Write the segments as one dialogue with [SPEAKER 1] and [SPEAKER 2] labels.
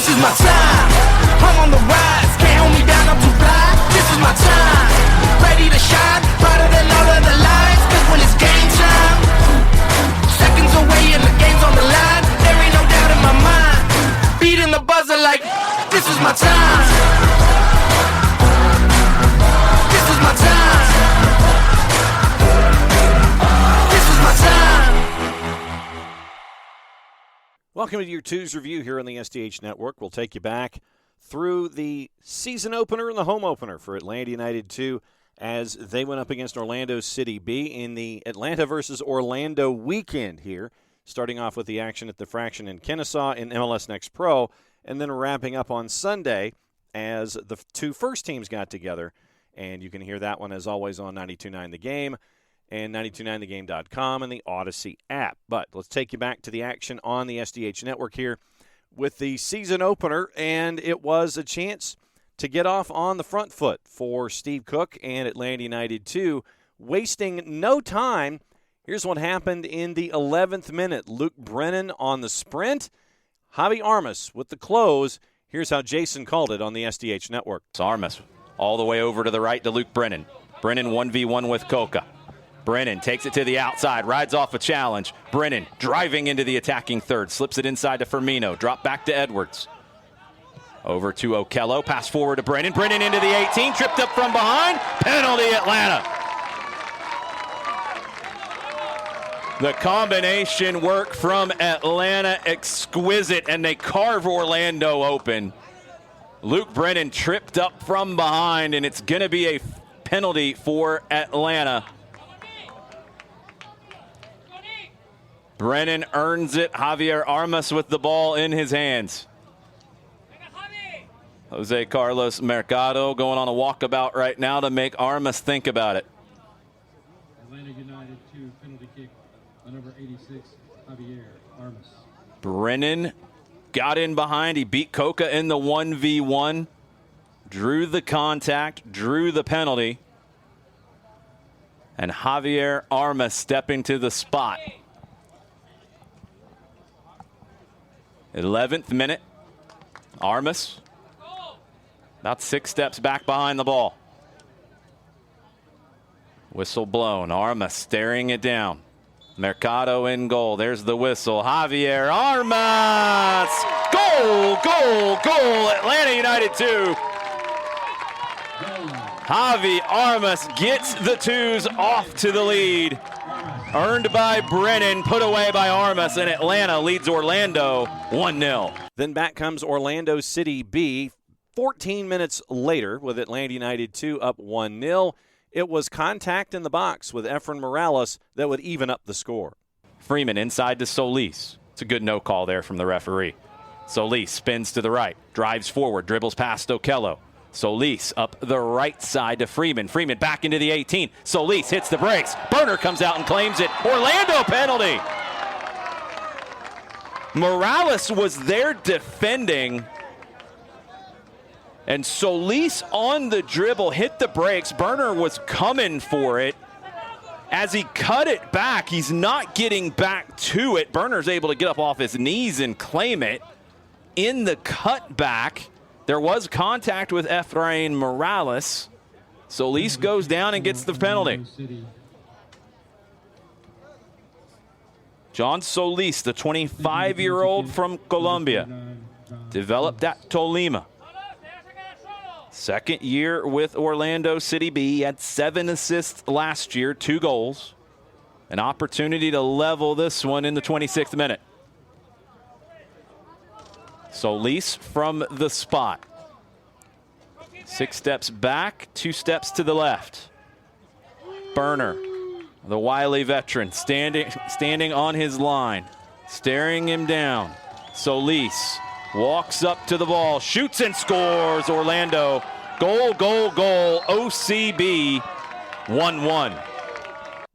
[SPEAKER 1] This is my time. I'm on the rise, can't hold me down, I'm too fly. This is my time. Ready to shine, brighter than all of the lights. Cause when it's game time, seconds away and the game's on the line. There ain't no doubt in my mind. Beating the buzzer like, this is my time. This is my time. This is my time.
[SPEAKER 2] Welcome to your 2's review here on the SDH Network. We'll take you back through the season opener and the home opener for Atlanta United 2 as they went up against Orlando City B in the Atlanta versus Orlando weekend here, starting off with the action at the Fraction in Kennesaw in MLS Next Pro, and then wrapping up on Sunday as the two first teams got together. And you can hear that one, as always, on 92.9 The Game and 929thegame.com and the Odyssey app. But let's take you back to the action on the SDH Network here with the season opener, and it was a chance to get off on the front foot for Steve Cooke and Atlanta United 2, wasting no time. Here's what happened in the 11th minute. Luke Brennan on the sprint, Javi Armas with the close. Here's how Jason called it on the SDH Network.
[SPEAKER 3] It's Armas all the way over to the right to Luke Brennan. Brennan 1v1 with Cooke. Brennan takes it to the outside, rides off a challenge. Brennan driving into the attacking third, slips it inside to Firmino, drop back to Edwards. Over to Okello, pass forward to Brennan. Brennan into the 18, tripped up from behind. Penalty Atlanta. The combination work from Atlanta, exquisite, and they carve Orlando open. Luke Brennan tripped up from behind, and it's going to be a penalty for Atlanta. Brennan earns it. Javier Armas with the ball in his hands. Jose Carlos Mercado going on a walkabout right now to make Armas think about it.
[SPEAKER 4] Atlanta United 2, penalty kick by number 86, Javier Armas.
[SPEAKER 3] Brennan got in behind. He beat Cooke in the 1v1. Drew the contact, drew the penalty. And Javier Armas stepping to the spot. 11th minute. Armas about 6 steps back behind the ball. Whistle blown. Armas staring it down. Mercado in goal. There's the whistle. Javier Armas! Goal, goal, goal. Atlanta United 2. Javi Armas gets the 2's off to the lead. Earned by Brennan, put away by Armas, and Atlanta leads Orlando 1-0.
[SPEAKER 2] Then back comes Orlando City B 14 minutes later with Atlanta United 2 up 1-0. It was contact in the box with Efren Morales that would even up the score.
[SPEAKER 3] Freeman inside to Solis. It's a good no call there from the referee. Solis spins to the right, drives forward, dribbles past Okello. Solis up the right side to Freeman. Freeman back into the 18. Solis hits the brakes. Burner comes out and claims it. Orlando penalty. Morales was there defending. And Solis on the dribble hit the brakes. Burner was coming for it. As he cut it back, he's not getting back to it. Burner's able to get up off his knees and claim it. In the cutback, there was contact with Efrain Morales. Solis goes down and gets the penalty. John Solis, the 25-year-old from Colombia, developed at Tolima. Second year with Orlando City B. He had 7 assists last year, 2 goals. An opportunity to level this one in the 26th minute. Solis from the spot. 6 steps back, 2 steps to the left. Burner, the wily veteran, standing on his line, staring him down. Solis walks up to the ball, shoots and scores. Orlando, goal, goal, goal. OCB, 1-1.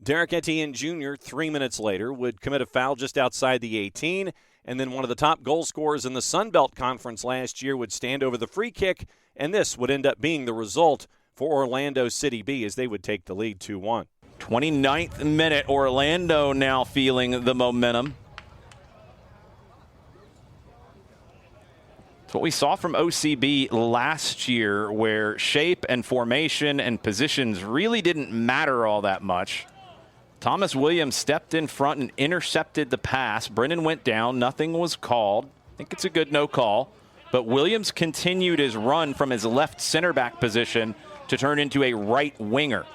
[SPEAKER 2] Derek Etienne Jr., 3 minutes later, would commit a foul just outside the 18, and then one of the top goal scorers in the Sun Belt Conference last year would stand over the free kick, and this would end up being the result for Orlando City B as they would take the lead 2-1.
[SPEAKER 3] 29th minute, Orlando now feeling the momentum. What we saw from OCB last year, where shape and formation and positions really didn't matter all that much. Thomas Williams stepped in front and intercepted the pass. Brennan went down. Nothing was called. I think it's a good no call. But Williams continued his run from his left center back position to turn into a right winger.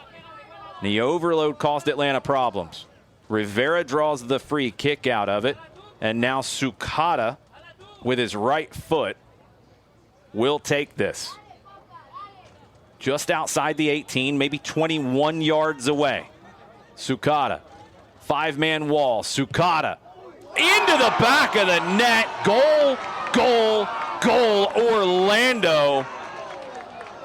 [SPEAKER 3] And the overload caused Atlanta problems. Rivera draws the free kick out of it. And now Sukata, with his right foot, will take this. Just outside the 18, maybe 21 yards away. Sukata, 5-man wall. Sukata into the back of the net. Goal, goal, goal, Orlando.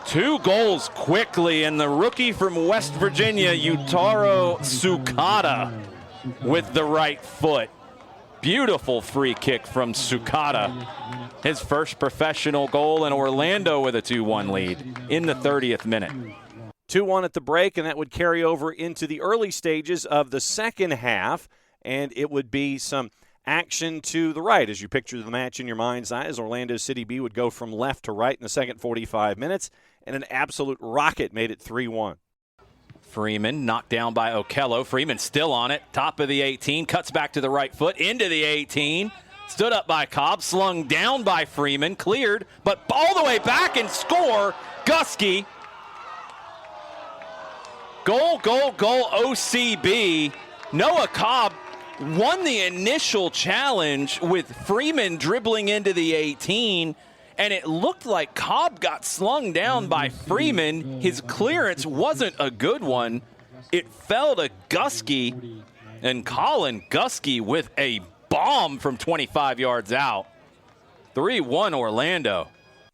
[SPEAKER 3] 2 goals quickly, and the rookie from West Virginia, Yutaro Sukata, with the right foot. Beautiful free kick from Sukata. His first professional goal, and Orlando with a 2-1 lead in the 30th minute.
[SPEAKER 2] 2-1 at the break, and that would carry over into the early stages of the second half, and it would be some action to the right as you picture the match in your mind's eye, as Orlando City B would go from left to right in the second 45 minutes, and an absolute rocket made it 3-1.
[SPEAKER 3] Freeman knocked down by Okello. Freeman still on it, top of the 18, cuts back to the right foot, into the 18, stood up by Cobb, slung down by Freeman, cleared, but all the way back and score, Gusky. Goal, goal, goal, OCB. Noah Cobb won the initial challenge with Freeman dribbling into the 18, and it looked like Cobb got slung down by Freeman. His clearance wasn't a good one. It fell to Gusky, and Colin Gusky with a bomb from 25 yards out. 3-1 Orlando.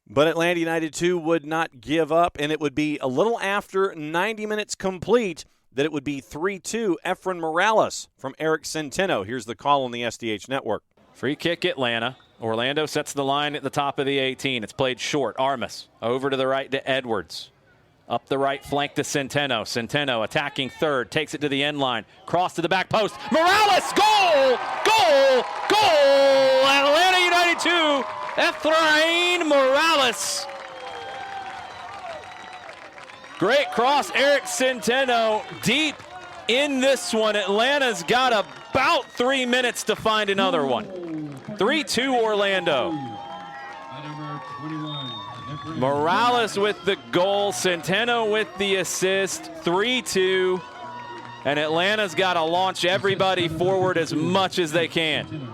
[SPEAKER 2] But Atlanta United 2 would not give up, and it would be a little after 90 minutes complete that it would be 3-2 Efren Morales from Eric Centeno. Here's the call on the SDH network.
[SPEAKER 3] Free kick Atlanta. Orlando sets the line at the top of the 18. It's played short. Armas over to the right to Edwards. Up the right flank to Centeno. Centeno attacking third. Takes it to the end line. Cross to the back post. Morales! Goal! Goal! Goal! Atlanta United 2. Efrain Morales. Great cross. Eric Centeno deep in this one. Atlanta's got about 3 minutes to find another one. 3-2 Orlando. Morales with the goal. Centeno with the assist. 3-2. And Atlanta's got to launch everybody forward as much as they can.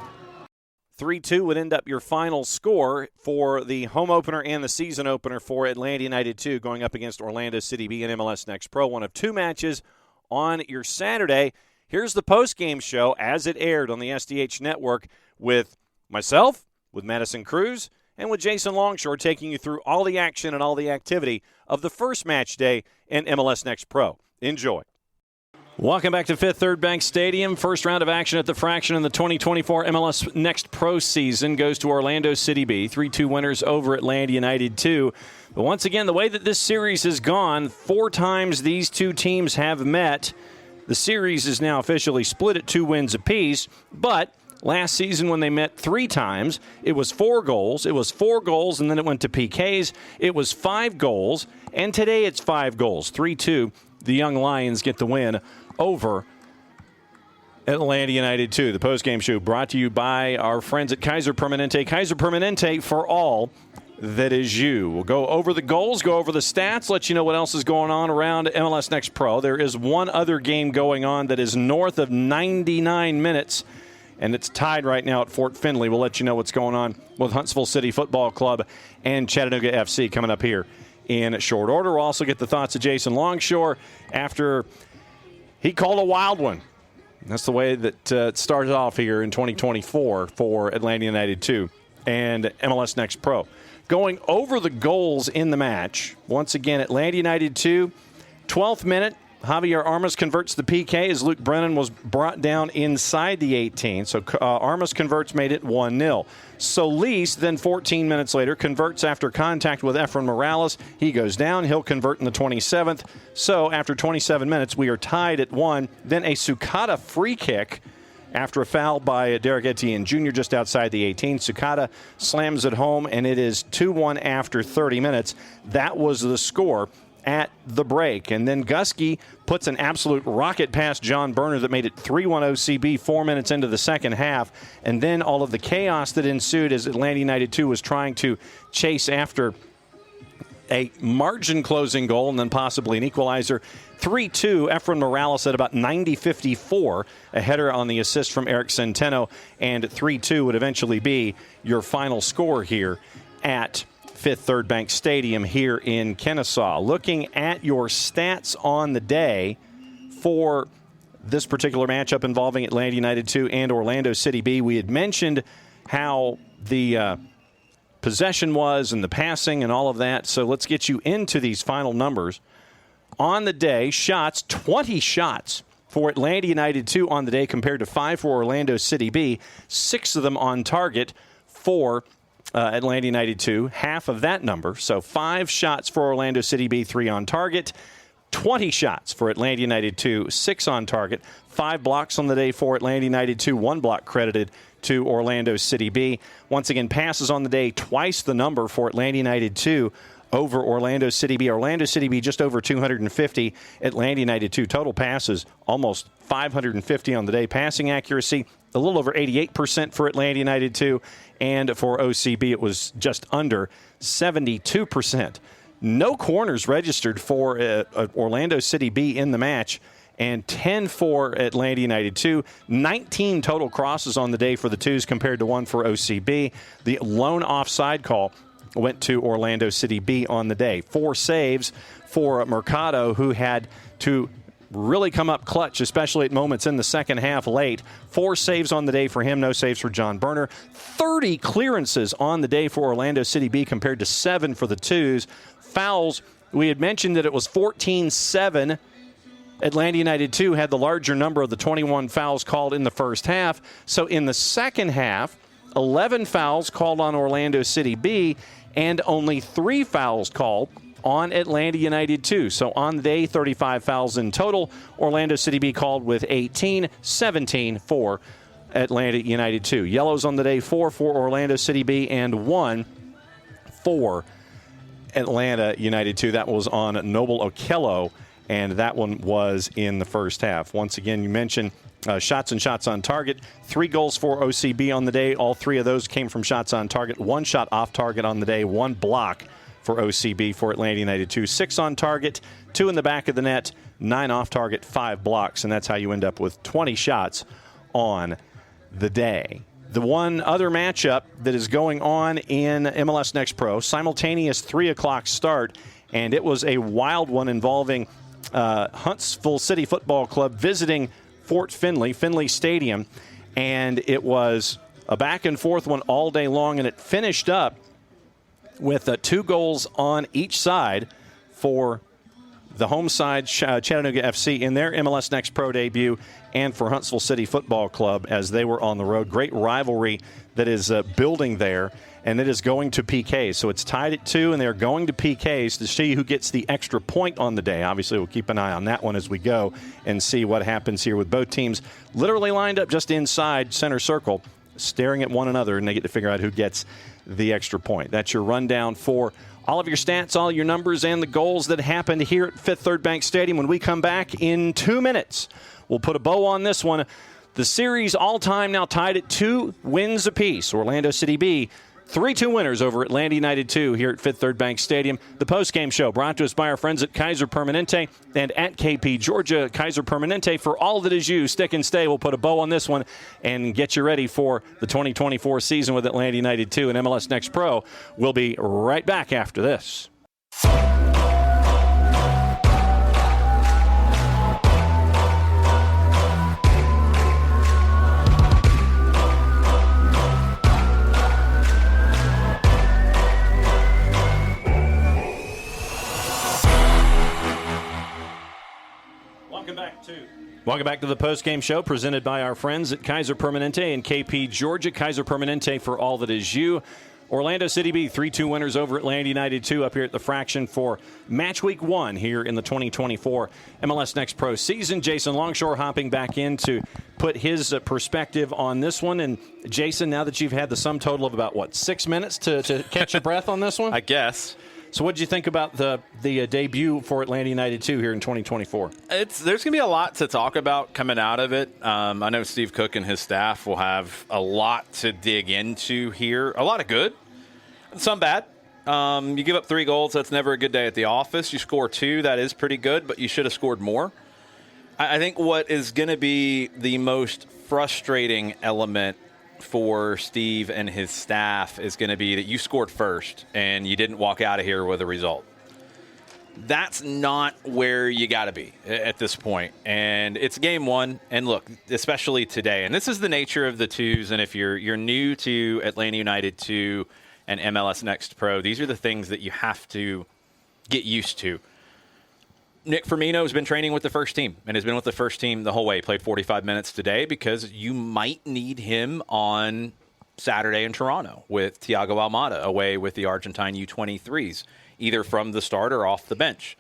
[SPEAKER 2] 3-2 would end up your final score for the home opener and the season opener for Atlanta United 2 going up against Orlando City B and MLS Next Pro. One of 2 matches on your Saturday. Here's the post-game show as it aired on the SDH network with myself, with Madison Cruz, and with Jason Longshore taking you through all the action and all the activity of the first match day in MLS Next Pro. Enjoy. Welcome back to Fifth Third Bank Stadium. First round of action at the Fraction in the 2024 MLS Next Pro season goes to Orlando City B. 3-2 winners over Atlanta United 2. But once again, the way that this series has gone, 4 times these 2 teams have met. The series is now officially split at 2 wins apiece, but last season when they met 3 times, it was 4 goals. It was 4 goals, and then it went to PKs. It was 5 goals, and today it's 5 goals. 3-2, the Young Lions get the win over Atlanta United 2. The postgame show brought to you by our friends at Kaiser Permanente. Kaiser Permanente for all that is you. We'll go over the goals, go over the stats, let you know what else is going on around MLS Next Pro. There is one other game going on that is north of 99 minutes, and it's tied right now at Fort Finley. We'll let you know what's going on with Huntsville City Football Club and Chattanooga FC coming up here in short order. We'll also get the thoughts of Jason Longshore after he called a wild one. That's the way that it started off here in 2024 for Atlanta United 2 and MLS Next Pro. Going over the goals in the match, once again, Atlanta United 2, 12th minute, Javier Armas converts the PK as Luke Brennan was brought down inside the 18. So Armas converts, made it 1-0. Solis, then 14 minutes later, converts after contact with Efren Morales. He goes down. He'll convert in the 27th. So after 27 minutes, we are tied at 1. Then a Sukata free kick after a foul by Derek Etienne Jr. just outside the 18. Tsukada slams it home, and it is 2-1 after 30 minutes. That was the score at the break. And then Gusky puts an absolute rocket past John Berner that made it 3-1 OCB 4 minutes into the second half. And then all of the chaos that ensued as Atlanta United 2 was trying to chase after a margin-closing goal and then possibly an equalizer. 3-2, Efren Morales at about 90-54, a header on the assist from Eric Centeno, and 3-2 would eventually be your final score here at Fifth Third Bank Stadium here in Kennesaw. Looking at your stats on the day for this particular matchup involving Atlanta United 2 and Orlando City B, we had mentioned how the possession was and the passing and all of that. So let's get you into these final numbers. On the day, shots, 20 shots for Atlanta United 2 on the day compared to 5 for Orlando City B. 6 of them on target for Atlanta United 2, half of that number. So 5 shots for Orlando City B, 3 on target. 20 shots for Atlanta United 2, 6 on target. 5 blocks on the day for Atlanta United 2, 1 block credited to Orlando City B. Once again, passes on the day, twice the number for Atlanta United 2 over Orlando City B. Orlando City B just over 250. Atlanta United 2 total passes almost 550 on the day. Passing accuracy a little over 88% for Atlanta United 2, and for OCB it was just under 72%. No corners registered for Orlando City B in the match, and 10 for Atlanta United 2. 19 total crosses on the day for the 2's compared to 1 for OCB. The lone offside call went to Orlando City B on the day. 4 saves for Mercado, who had to really come up clutch, especially at moments in the second half late. 4 saves on the day for him, no saves for John Berner. 30 clearances on the day for Orlando City B compared to 7 for the 2's. Fouls, we had mentioned that it was 14-7. Atlanta United 2 had the larger number of the 21 fouls called in the first half. So in the second half, 11 fouls called on Orlando City B and only 3 fouls called on Atlanta United 2. So on the day, 35 fouls in total. Orlando City B called with 18, 17 for Atlanta United 2. Yellows on the day, 4 for Orlando City B and 1 for Atlanta United 2. That was on Noble Okello, and that one was in the first half. Once again, you mentioned shots and shots on target. 3 goals for OCB on the day. All 3 of those came from shots on target. 1 shot off target on the day. 1 block for OCB for Atlanta United 2. 6 on target, 2 in the back of the net, 9 off target, 5 blocks, and that's how you end up with 20 shots on the day. The one other matchup that is going on in MLS Next Pro, simultaneous 3 o'clock start, and it was a wild one involving Huntsville City Football Club visiting Fort Finley Stadium, and it was a back and forth one all day long, and it finished up with 2 goals on each side for the home side, Chattanooga FC, in their MLS Next Pro debut, and for Huntsville City Football Club as they were on the road. Great rivalry that is building there, and it is going to PKs. So it's tied at 2, and they're going to PKs to see who gets the extra point on the day. Obviously, we'll keep an eye on that one as we go and see what happens here with both teams literally lined up just inside center circle, staring at one another, and they get to figure out who gets the extra point. That's your rundown for all of your stats, all your numbers, and the goals that happened here at Fifth Third Bank Stadium. When we come back in 2 minutes, we'll put a bow on this one. The series all-time now tied at 2 wins apiece. Orlando City B, 3-2 winners over Atlanta United 2 here at Fifth Third Bank Stadium. The post-game show brought to us by our friends at Kaiser Permanente and at KP Georgia. Kaiser Permanente, for all that is you. Stick and stay. We'll put a bow on this one and get you ready for the 2024 season with Atlanta United 2 and MLS Next Pro. We'll be right back after this. Welcome back to the post-game show presented by our friends at Kaiser Permanente and KP Georgia. Kaiser Permanente, for all that is you. Orlando City B, 3-2 winners over Atlanta United 2 up here at the Fraction for match week 1 here in the 2024 MLS Next Pro season. Jason Longshore hopping back in to put his perspective on this one. And Jason, now that you've had the sum total of about, 6 minutes to catch your breath on this one?
[SPEAKER 3] I guess.
[SPEAKER 2] So what did you think about the debut for Atlanta United 2 here in 2024?
[SPEAKER 3] There's going to be a lot to talk about coming out of it. I know Steve Cooke and his staff will have a lot to dig into here. A lot of good, some bad. You give up 3 goals, that's never a good day at the office. You score 2, that is pretty good, but you should have scored more. I think what is going to be the most frustrating element for Steve and his staff is going to be that you scored first and you didn't walk out of here with a result. That's not where you got to be at this point. And it's game 1. And look, especially today, and this is the nature of the 2's. And if you're new to Atlanta United 2 and MLS Next Pro, these are the things that you have to get used to. Nick Firmino has been training with the first team and has been with the first team the whole way. He played 45 minutes today because you might need him on Saturday in Toronto with Thiago Almada away with the Argentine U23s, either from the start or off the bench.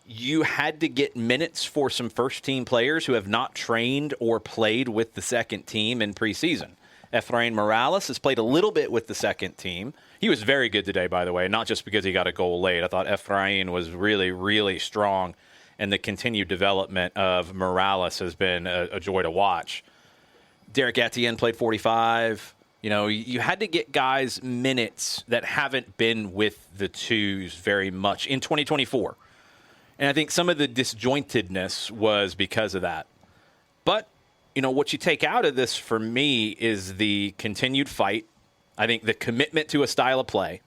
[SPEAKER 3] You had to get minutes for some first-team players who have not trained or played with the second team in preseason. Efrain Morales has played a little bit with the second team. He was very good today, by the way, not just because he got a goal late. I thought Efrain was really, really strong, and the continued development of Morales has been a joy to watch. Derek Etienne played 45. You know, you had to get guys minutes that haven't been with the 2's very much in 2024. And I think some of the disjointedness was because of that. But you know, what you take out of this for me is the continued fight. I think the commitment to a style of play.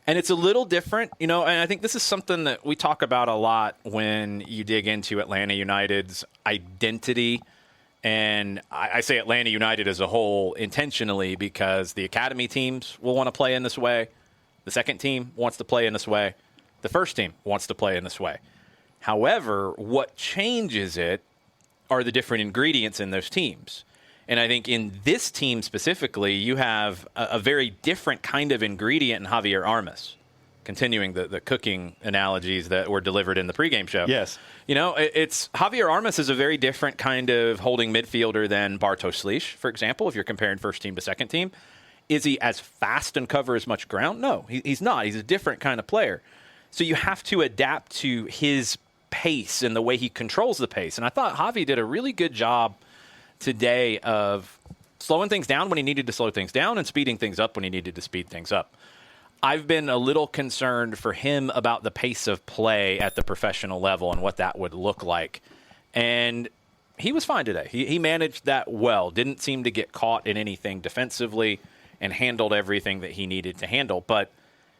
[SPEAKER 3] And it's a little different, you know, and I think this is something that we talk about a lot when you dig into Atlanta United's identity. And I say Atlanta United as a whole intentionally because the academy teams will want to play in this way. The second team wants to play in this way. The first team wants to play in this way. However, what changes it are the different ingredients in those teams. And I think in this team specifically, you have a very different kind of ingredient in Javier Armas, continuing the cooking analogies that were delivered in the pregame show.
[SPEAKER 2] Yes.
[SPEAKER 3] You know, it's Javier Armas is a very different kind of holding midfielder than Bartosz Slisz, for example, if you're comparing first team to second team. Is he as fast and cover as much ground? No, he's not. He's a different kind of player. So you have to adapt to his pace and the way he controls the pace. And I thought Javi did a really good job today of slowing things down when he needed to slow things down and speeding things up when he needed to speed things up. I've been a little concerned for him about the pace of play at the professional level and what that would look like. And he was fine today. He managed that well, didn't seem to get caught in anything defensively and handled everything that he needed to handle. But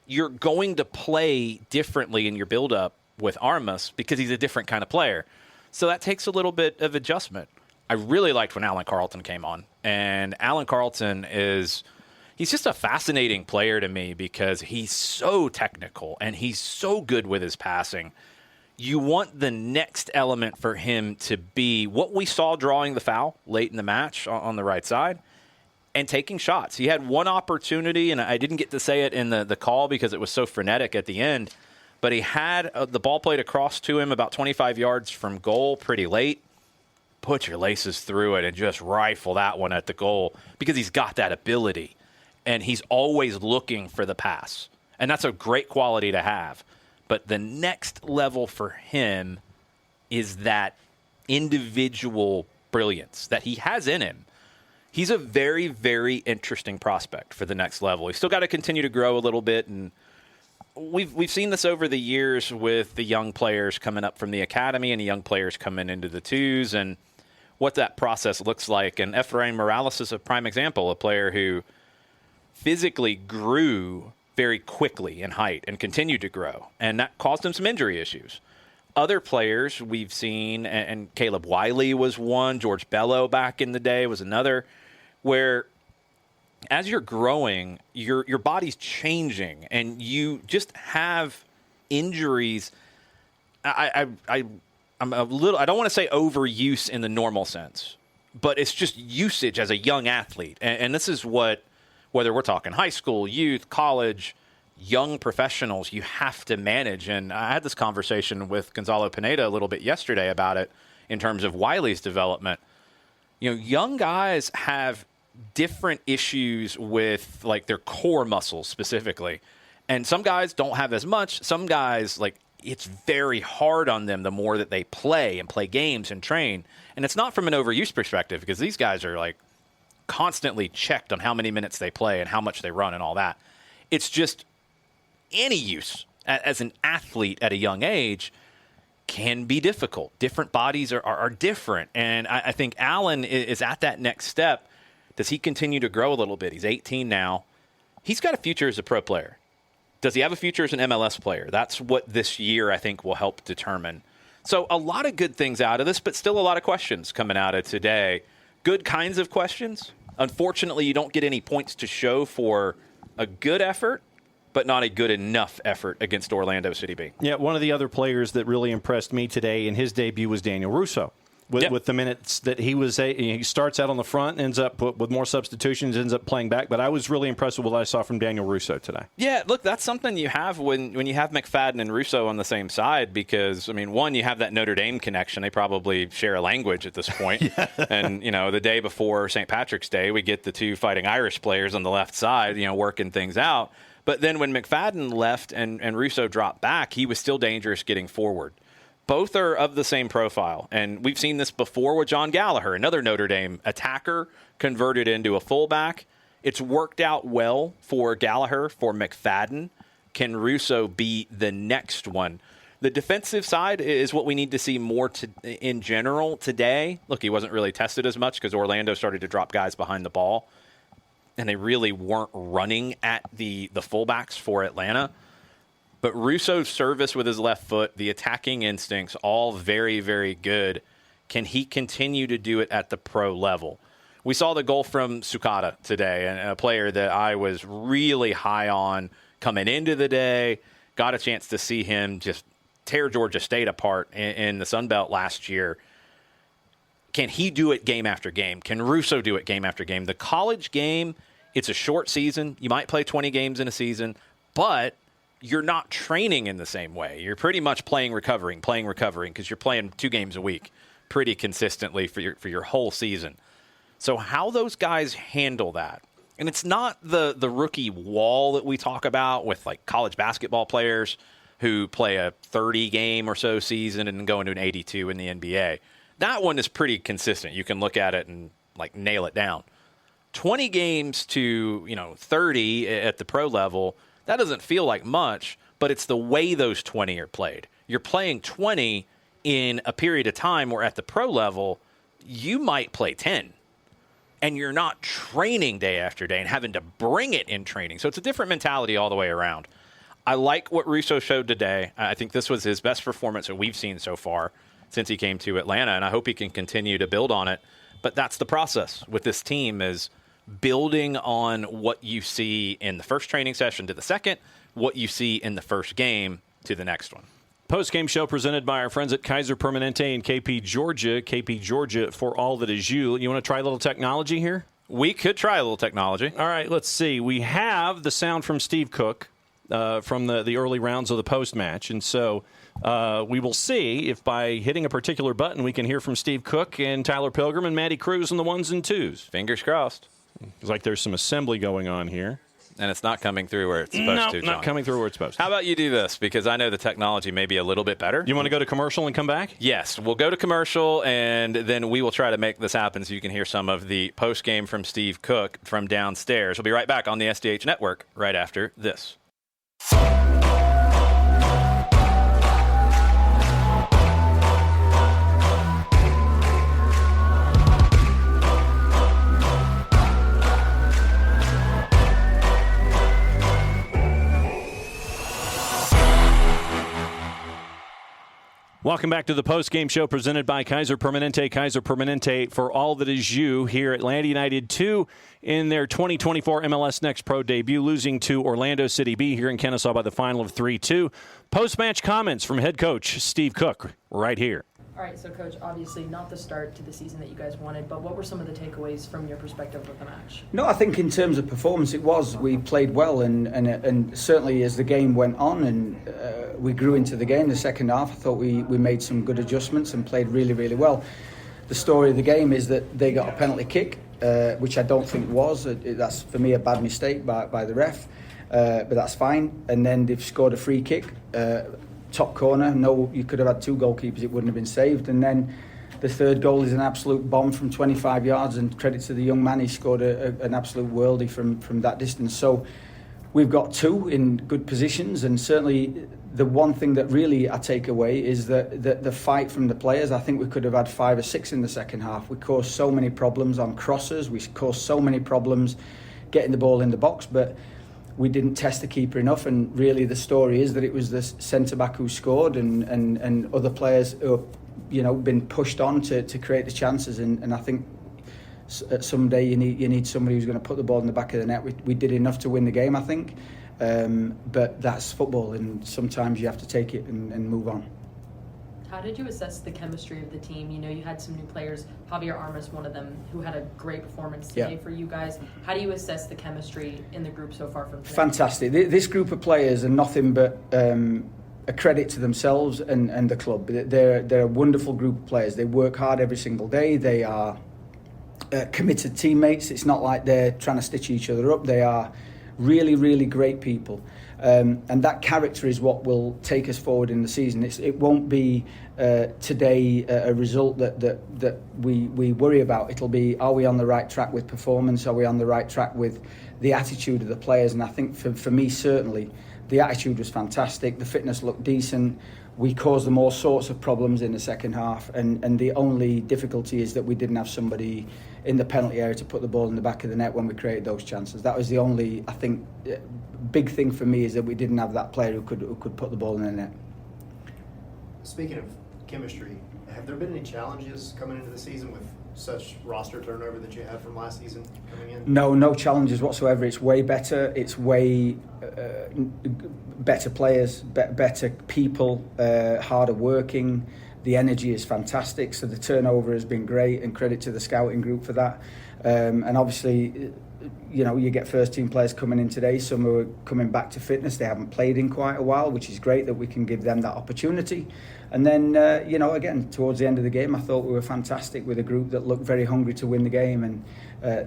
[SPEAKER 3] you're going to play differently in your build-up with Armas because he's a different kind of player. So that takes a little bit of adjustment. I really liked when Alan Carlton came on. And Alan Carlton he's just a fascinating player to me because he's so technical and he's so good with his passing. You want the next element for him to be what we saw drawing the foul late in the match on the right side and taking shots. He had one opportunity, and I didn't get to say it in the call because it was so frenetic at the end, but he had the ball played across to him about 25 yards from goal pretty late. Put your laces through it and just rifle that one at the goal because he's got that ability, and he's always looking for the pass. And that's a great quality to have. But the next level for him is that individual brilliance that he has in him. He's a very, very interesting prospect for the next level. He's still got to continue to grow a little bit, and we've seen this over the years with the young players coming up from the academy and the young players coming into the 2's and what that process looks like. And Efrain Morales is a prime example, a player who physically grew very quickly in height and continued to grow, and that caused him some injury issues. Other players we've seen, and Caleb Wiley was one, George Bello back in the day was another, where as you're growing, your body's changing, and you just have injuries. I'm a little, I don't want to say overuse in the normal sense, but it's just usage as a young athlete, and this is what whether we're talking high school, youth, college, young professionals, you have to manage. And I had this conversation with Gonzalo Pineda a little bit yesterday about it in terms of Wiley's development. Young guys have different issues with like their core muscles specifically. And some guys don't have as much. Some guys, like, it's very hard on them the more that they play and play games and train. And it's not from an overuse perspective, because these guys are like constantly checked on how many minutes they play and how much they run and all that. It's just any use as an athlete at a young age can be difficult. Different bodies are different. And I think Allen is at that next step. Does he continue to grow a little bit? He's 18 now. He's got a future as a pro player. Does he have a future as an MLS player? That's what this year, I think, will help determine. So a lot of good things out of this, but still a lot of questions coming out of today. Good kinds of questions. Unfortunately, you don't get any points to show for a good effort, but not a good enough effort against Orlando City B.
[SPEAKER 2] Yeah, one of the other players that really impressed me today in his debut was Daniel Russo. With the minutes that he starts out on the front, ends up with more substitutions, ends up playing back. But I was really impressed with what I saw from Daniel Russo today.
[SPEAKER 3] Yeah, look, that's something you have when you have McFadden and Russo on the same side, because, I mean, one, you have that Notre Dame connection. They probably share a language at this point. Yeah. And, the day before St. Patrick's Day, we get the two Fighting Irish players on the left side, working things out. But then when McFadden left and Russo dropped back, he was still dangerous getting forward. Both are of the same profile, and we've seen this before with John Gallagher, another Notre Dame attacker converted into a fullback. It's worked out well for Gallagher, for McFadden. Can Russo be the next one? The defensive side is what we need to see more in general today. Look, he wasn't really tested as much because Orlando started to drop guys behind the ball, and they really weren't running at the fullbacks for Atlanta. But Russo's service with his left foot, the attacking instincts, all very, very good. Can he continue to do it at the pro level? We saw the goal from Sukata today, and a player that I was really high on coming into the day. Got a chance to see him just tear Georgia State apart in the Sun Belt last year. Can he do it game after game? Can Russo do it game after game? The college game, it's a short season. You might play 20 games in a season, but you're not training in the same way. You're pretty much playing recovering, because you're playing 2 games a week pretty consistently for your whole season. So how those guys handle that, and it's not the rookie wall that we talk about with like college basketball players who play a 30-game or so season and then go into an 82 in the NBA. That one is pretty consistent. You can look at it and like nail it down. 20 games to 30 at the pro level, that doesn't feel like much, but it's the way those 20 are played. You're playing 20 in a period of time where at the pro level, you might play 10. And you're not training day after day and having to bring it in training. So it's a different mentality all the way around. I like what Russo showed today. I think this was his best performance that we've seen so far since he came to Atlanta, and I hope he can continue to build on it. But that's the process with this team, is building on what you see in the first training session to the second, what you see in the first game to the next one.
[SPEAKER 2] Post-game show presented by our friends at Kaiser Permanente and KP Georgia. KP Georgia, for all that is you. You want to try a little technology here?
[SPEAKER 3] We could try a little technology.
[SPEAKER 2] All right, let's see. We have the sound from Steve Cooke from the early rounds of the post-match. And so we will see if by hitting a particular button we can hear from Steve Cooke and Tyler Pilgrim and Matty Cruz on the 1s and 2s.
[SPEAKER 3] Fingers crossed.
[SPEAKER 2] It's like there's some assembly going on here.
[SPEAKER 3] And it's not coming through where it's supposed to, John.
[SPEAKER 2] Not coming through where it's supposed to.
[SPEAKER 3] How about you do this? Because I know the technology may be a little bit better.
[SPEAKER 2] You want to go to commercial and come back?
[SPEAKER 3] Yes. We'll go to commercial, and then we will try to make this happen so you can hear some of the post-game from Steve Cooke from downstairs. We'll be right back on the SDH Network right after this.
[SPEAKER 2] Welcome back to the post-game show presented by Kaiser Permanente. Kaiser Permanente, for all that is you, here at Atlanta United 2 in their 2024 MLS Next Pro debut, losing to Orlando City B here in Kennesaw by the final of 3-2. Post-match comments from head coach Steve Cooke right here.
[SPEAKER 5] All right, so Coach, obviously not the start to the season that you guys wanted, but what were some of the takeaways from your perspective of the match?
[SPEAKER 6] No, I think in terms of performance, it was. We played well, and certainly as the game went on and we grew into the game, the second half, I thought we made some good adjustments and played really, really well. The story of the game is that they got a penalty kick, which I don't think was. That's, for me, a bad mistake by the ref, but that's fine. And then they've scored a free kick, top corner. No, you could have had two goalkeepers, it wouldn't have been saved. And then the third goal is an absolute bomb from 25 yards, and credit to the young man, he scored an absolute worldie from that distance. So we've got two in good positions, and certainly the one thing that really I take away is that the fight from the players. I think we could have had 5 or 6 in the second half. We caused so many problems on crosses, we caused so many problems getting the ball in the box, but we didn't test the keeper enough. And really the story is that it was the centre-back who scored, and other players who have been pushed on to create the chances, and I think someday you need somebody who's going to put the ball in the back of the net. We did enough to win the game, I think, but that's football, and sometimes you have to take it and move on.
[SPEAKER 5] How did you assess the chemistry of the team? You had some new players, Javier Armas, one of them, who had a great performance today for you guys. How do you assess the chemistry in the group so far from today?
[SPEAKER 6] Fantastic. This group of players are nothing but a credit to themselves and the club. They're a wonderful group of players. They work hard every single day. They are committed teammates. It's not like they're trying to stitch each other up. They are really, really great people. And that character is what will take us forward in the season. It won't be today a result that we worry about. It'll be, are we on the right track with performance? Are we on the right track with the attitude of the players? And I think for me, certainly, the attitude was fantastic. The fitness looked decent. We caused them all sorts of problems in the second half, and the only difficulty is that we didn't have somebody in the penalty area to put the ball in the back of the net when we created those chances. That was the only, I think, big thing for me, is that we didn't have that player who could put the ball in the net.
[SPEAKER 7] Speaking of chemistry, have there been any challenges coming into the season with such roster turnover that you had from last season coming in?
[SPEAKER 6] No challenges whatsoever. It's way better. It's way better players, better people, harder working. The energy is fantastic. So the turnover has been great, and credit to the scouting group for that. And obviously, you get first team players coming in today. Some are coming back to fitness. They haven't played in quite a while, which is great that we can give them that opportunity. And then, again, towards the end of the game, I thought we were fantastic with a group that looked very hungry to win the game. And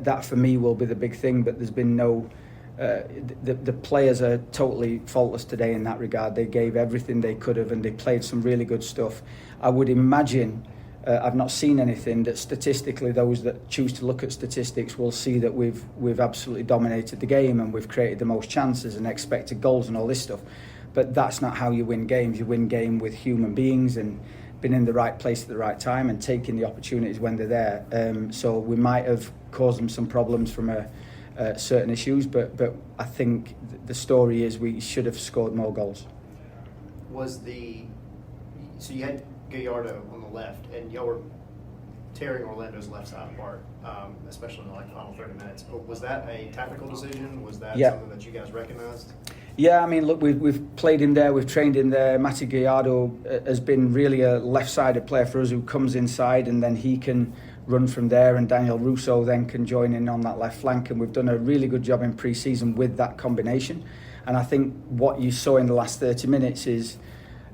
[SPEAKER 6] that, for me, will be the big thing. But there's been no... The players are totally faultless today in that regard. They gave everything they could have, and they played some really good stuff. I would imagine... I've not seen anything that statistically those that choose to look at statistics will see that we've absolutely dominated the game, and we've created the most chances and expected goals and all this stuff. But that's not how you win games. You win game with human beings and being in the right place at the right time and taking the opportunities when they're there. So we might have caused them some problems from certain issues, but I think the story is we should have scored more goals.
[SPEAKER 7] So you had Gallardo on the left, and y'all were tearing Orlando's left side apart, especially in the final 30 minutes. Was that a tactical decision? Was that something that you guys recognized?
[SPEAKER 6] Yeah, I mean, look, we've played in there, we've trained in there. Mati Gallardo has been really a left-sided player for us who comes inside, and then he can run from there, and Daniel Russo then can join in on that left flank, and we've done a really good job in pre-season with that combination. And I think what you saw in the last 30 minutes is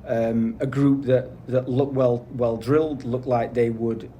[SPEAKER 6] a group that looked well drilled, looked like they would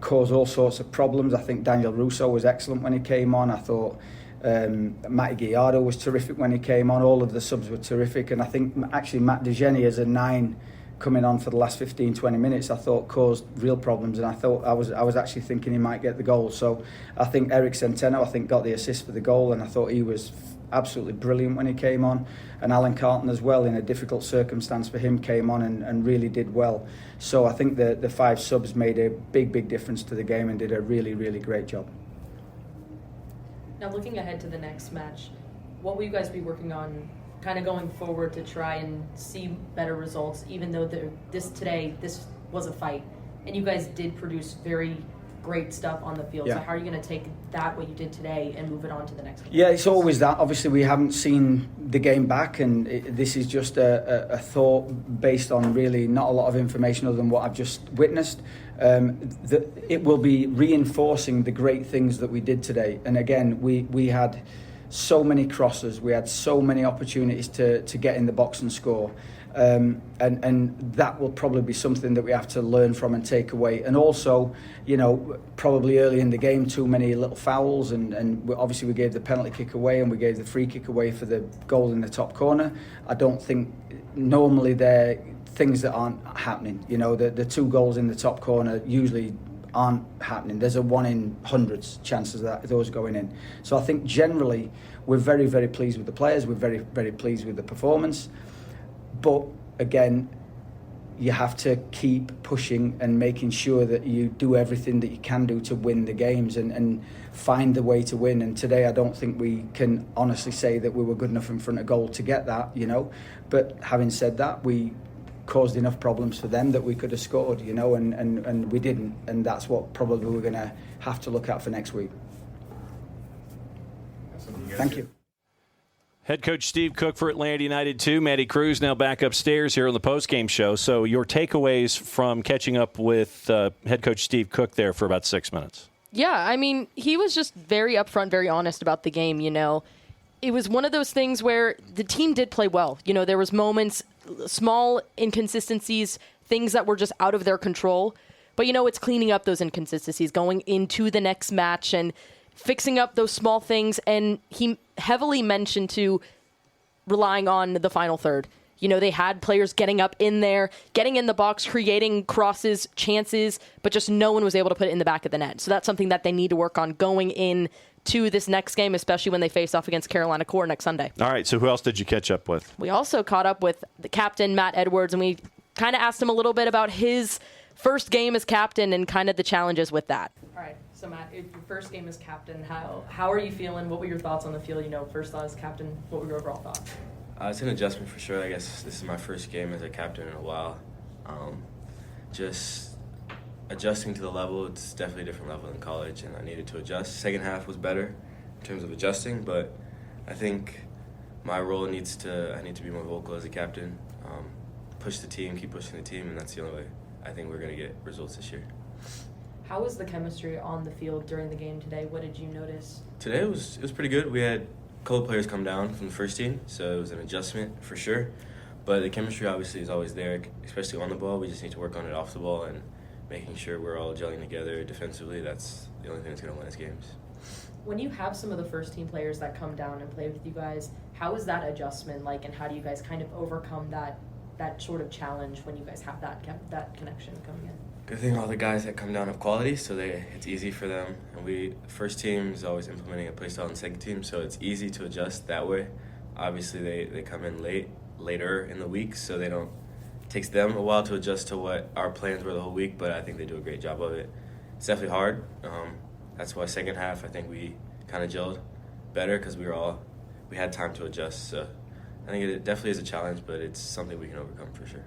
[SPEAKER 6] cause all sorts of problems. I think Daniel Russo was excellent when he came on. I thought Mati Gallardo was terrific when he came on. All of the subs were terrific, and I think actually Matt DeGeni as a 9 coming on for the last 15-20 minutes, I thought caused real problems, and I thought I was actually thinking he might get the goal. So I think Eric Centeno got the assist for the goal, and I thought he was absolutely brilliant when he came on, and Alan Carlton as well, in a difficult circumstance for him, came on and really did well. So I think the 5 subs made a big difference to the game and did a really great job.
[SPEAKER 5] Now, looking ahead to the next match, what will you guys be working on kind of going forward to try and see better results, even though this was a fight and you guys did produce very great stuff on the field.
[SPEAKER 6] Yeah.
[SPEAKER 5] So how are you going to take that, what you did today, and move it on to the next game?
[SPEAKER 6] Yeah, it's always that. Obviously, we haven't seen the game back, and this is just a thought based on really not a lot of information other than what I've just witnessed. It will be reinforcing the great things that we did today. And again, we had so many crosses, we had so many opportunities to get in the box and score. And that will probably be something that we have to learn from and take away. And also, probably early in the game, too many little fouls, and obviously we gave the penalty kick away and we gave the free kick away for the goal in the top corner. I don't think normally they're things that aren't happening. The 2 goals in the top corner usually aren't happening. There's a 1 in hundreds chances that those going in. So I think generally we're very, very pleased with the players. We're very, very pleased with the performance. But again, you have to keep pushing and making sure that you do everything that you can do to win the games and find the way to win. And today I don't think we can honestly say that we were good enough in front of goal to get that, But having said that, we caused enough problems for them that we could have scored, and we didn't. And that's what probably we're going to have to look at for next week. Thank you.
[SPEAKER 2] Head coach Steve Cooke for Atlanta United 2. Matty Cruz now back upstairs here on the postgame show. So your takeaways from catching up with head coach Steve Cooke there for about 6 minutes.
[SPEAKER 5] Yeah, I mean, he was just very upfront, very honest about the game, It was one of those things where the team did play well. There was moments, small inconsistencies, things that were just out of their control. But, it's cleaning up those inconsistencies, going into the next match and fixing up those small things. And he heavily mentioned to relying on the final third. They had players getting up in there, getting in the box, creating crosses, chances, but just no one was able to put it in the back of the net. So that's something that they need to work on going in to this next game, especially when they face off against Carolina Core next Sunday.
[SPEAKER 2] All right, so who else did you catch up with?
[SPEAKER 5] We also caught up with the captain, Matt Edwards, and we kind of asked him a little bit about his first game as captain and kind of the challenges with that. All right, so Matt, your first game as captain, how are you feeling? What were your thoughts on the field? First thought as captain, what were your overall thoughts?
[SPEAKER 8] It's an adjustment for sure. I guess this is my first game as a captain in a while. Just adjusting to the level. It's definitely a different level than college, and I needed to adjust. Second half was better in terms of adjusting, but I think my role I need to be more vocal as a captain, push the team, keep pushing the team, and that's the only way I think we're going to get results this year.
[SPEAKER 5] How was the chemistry on the field during the game today? What did you notice?
[SPEAKER 8] Today it was pretty good. We had a couple of players come down from the first team, so it was an adjustment for sure. But the chemistry obviously is always there, especially on the ball. We just need to work on it off the ball and making sure we're all gelling together defensively. That's the only thing that's going to win us games.
[SPEAKER 5] When you have some of the first team players that come down and play with you guys, how is that adjustment like, and how do you guys kind of overcome that sort of challenge when you guys have that connection coming in?
[SPEAKER 8] Good thing all the guys that come down have quality, so it's easy for them. And first team is always implementing a play style in second team, so it's easy to adjust that way. Obviously, they come in later in the week, so it takes them a while to adjust to what our plans were the whole week, but I think they do a great job of it. It's definitely hard. That's why second half I think we kind of gelled better because we had time to adjust. So I think it definitely is a challenge, but it's something we can overcome for sure.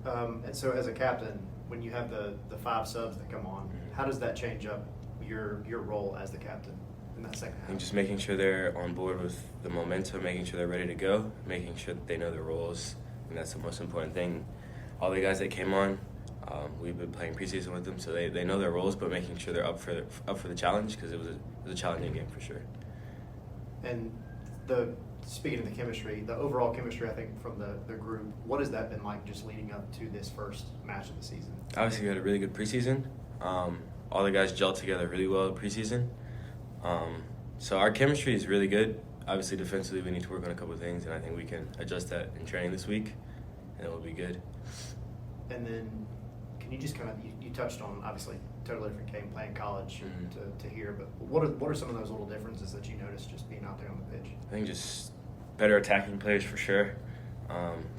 [SPEAKER 7] And so as a captain, when you have the 5 subs that come on, how does that change up your role as the captain in that second half?
[SPEAKER 8] I think just making sure they're on board with the momentum, making sure they're ready to go, making sure that they know their roles, and that's the most important thing. All the guys that came on, we've been playing preseason with them, so they know their roles, but making sure they're up for the challenge because it was a challenging game for sure.
[SPEAKER 7] And speaking of the chemistry, the overall chemistry, I think, from the group, what has that been like just leading up to this first match of the season?
[SPEAKER 8] Obviously, we had a really good preseason. All the guys gelled together really well in preseason. So our chemistry is really good. Obviously, defensively, we need to work on a couple of things, and I think we can adjust that in training this week, and it will be good.
[SPEAKER 7] And then can you just kind of, you touched on, obviously, totally different game playing college to here, but what are some of those little differences that you noticed just being out there on the pitch?
[SPEAKER 8] I think just better attacking players for sure,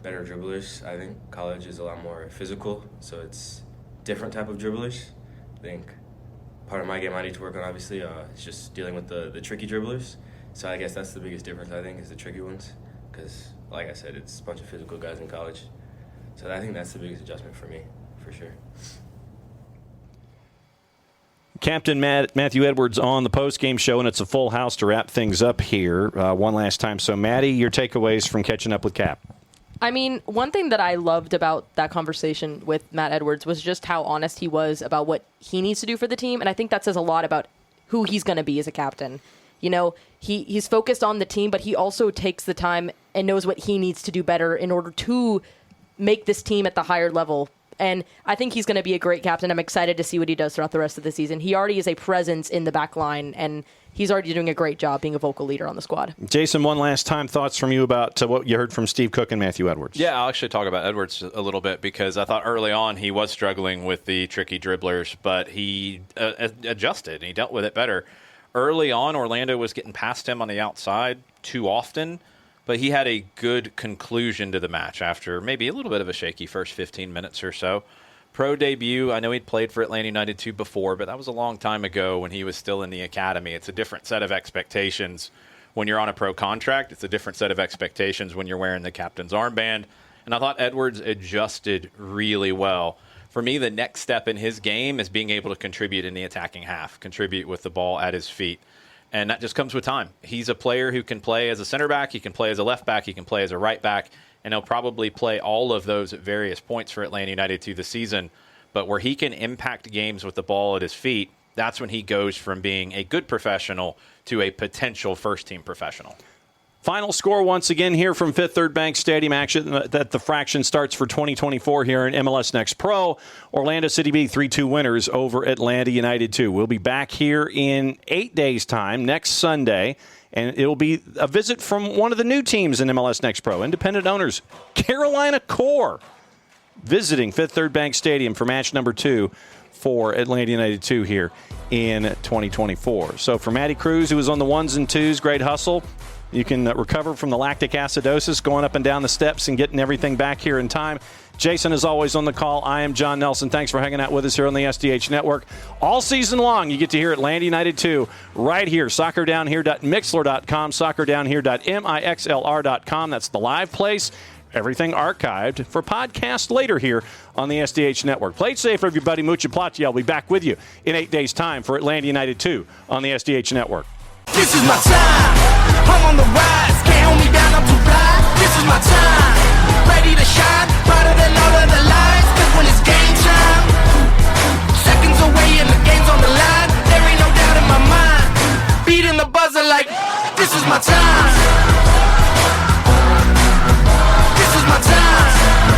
[SPEAKER 8] better dribblers. I think college is a lot more physical, so it's different type of dribblers. I think part of my game I need to work on, obviously, is just dealing with the tricky dribblers. So I guess that's the biggest difference, I think, is the tricky ones, because, like I said, it's a bunch of physical guys in college. So I think that's the biggest adjustment for me, for sure.
[SPEAKER 2] Captain Matthew Edwards on the postgame show, and it's a full house to wrap things up here one last time. So, Maddie, your takeaways from catching up with Cap.
[SPEAKER 5] I mean, one thing that I loved about that conversation with Matt Edwards was just how honest he was about what he needs to do for the team, and I think that says a lot about who he's going to be as a captain. You know, he's focused on the team, but he also takes the time and knows what he needs to do better in order to make this team at the higher level. And I think he's going to be a great captain. I'm excited to see what he does throughout the rest of the season. He already is a presence in the back line, and he's already doing a great job being a vocal leader on the squad.
[SPEAKER 2] Jason, one last time, thoughts from you about what you heard from Steve Cooke and Matthew Edwards?
[SPEAKER 3] Yeah, I'll actually talk about Edwards a little bit because I thought early on he was struggling with the tricky dribblers, but he adjusted and he dealt with it better. Early on, Orlando was getting past him on the outside too often, but he had a good conclusion to the match after maybe a little bit of a shaky first 15 minutes or so. Pro debut, I know he'd played for Atlanta United 2 before, but that was a long time ago when he was still in the academy. It's a different set of expectations when you're on a pro contract. It's a different set of expectations when you're wearing the captain's armband. And I thought Edwards adjusted really well. For me, the next step in his game is being able to contribute in the attacking half, contribute with the ball at his feet. And that just comes with time. He's a player who can play as a center back, he can play as a left back, he can play as a right back, and he'll probably play all of those at various points for Atlanta United through the season. But where he can impact games with the ball at his feet, that's when he goes from being a good professional to a potential first-team professional.
[SPEAKER 2] Final score once again here from Fifth Third Bank Stadium. Action that the fraction starts for 2024 here in MLS Next Pro. Orlando City B 3-2 winners over Atlanta United 2. We'll be back here in 8 days' time next Sunday, and it will be a visit from one of the new teams in MLS Next Pro, independent owners, Carolina Core, visiting Fifth Third Bank Stadium for match number 2 for Atlanta United 2 here in 2024. So for Matty Cruz, who was on the 1s and 2s, great hustle. You can recover from the lactic acidosis going up and down the steps and getting everything back here in time. Jason is always on the call. I am John Nelson. Thanks for hanging out with us here on the SDH Network. All season long, you get to hear Atlanta United 2 right here. SoccerDownHere.mixlr.com, SoccerDownHere.mixlr.com. That's the live place. Everything archived for podcast later here on the SDH Network. Play it safe, everybody. Mucha Platiel. I'll be back with you in 8 days' time for Atlanta United 2 on the SDH Network.
[SPEAKER 1] This is my time. I'm on the rise. Can't hold me down, I'm too fly. This is my time. Ready to shine. Brighter than all of the lights. Cause when it's game time, seconds away and the game's on the line. There ain't no doubt in my mind. Beating the buzzer like, this is my time. This is my time.